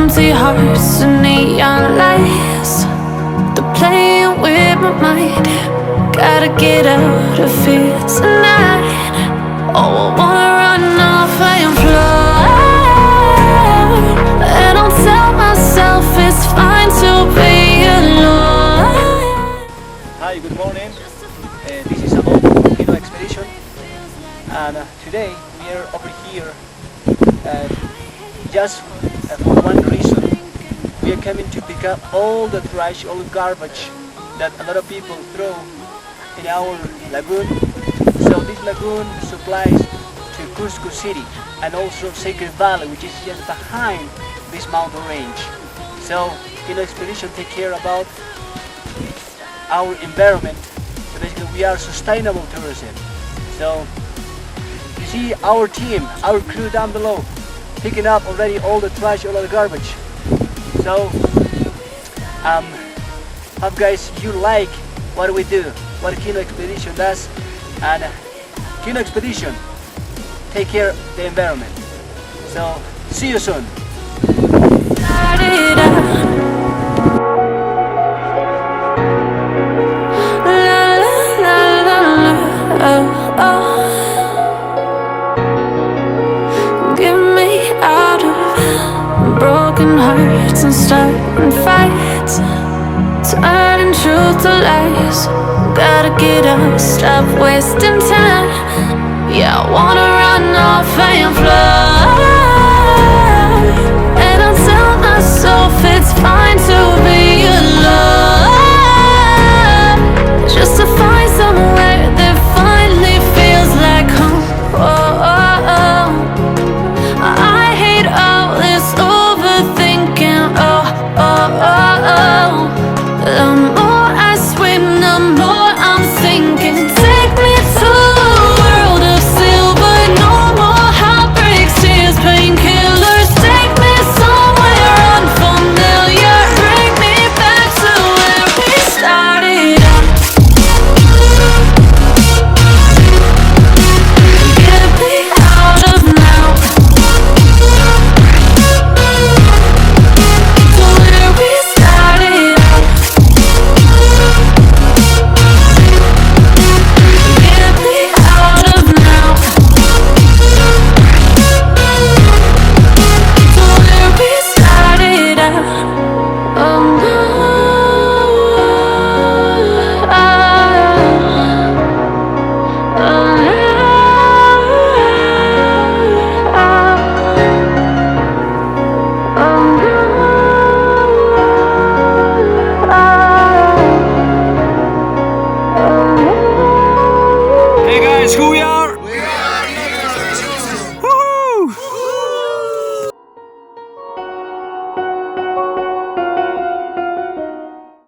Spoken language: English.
empty hearts and neon lights. They're playing with my mind. Gotta get out of here tonight. Oh, I wanna run off and fly. And I'll tell myself it's fine to be alone. Hi, good morning. This is a volcano expedition, and today we are over here just for one reason. We are coming to pick up all the trash, all the garbage that a lot of people throw in our lagoon. So this lagoon supplies to Cusco City and also Sacred Valley, which is just behind this mountain range. So expedition take care about our environment. So basically we are sustainable tourism. So you see our team, our crew down below, picking up already all the trash, all the garbage. So hope guys you like what we do, what Kino Expedition does, and Kino Expedition take care of the environment. So see you soon. Broken hearts and starting fights, turning truth to lies. Gotta get up, stop wasting time. Yeah, I wanna run off and fly.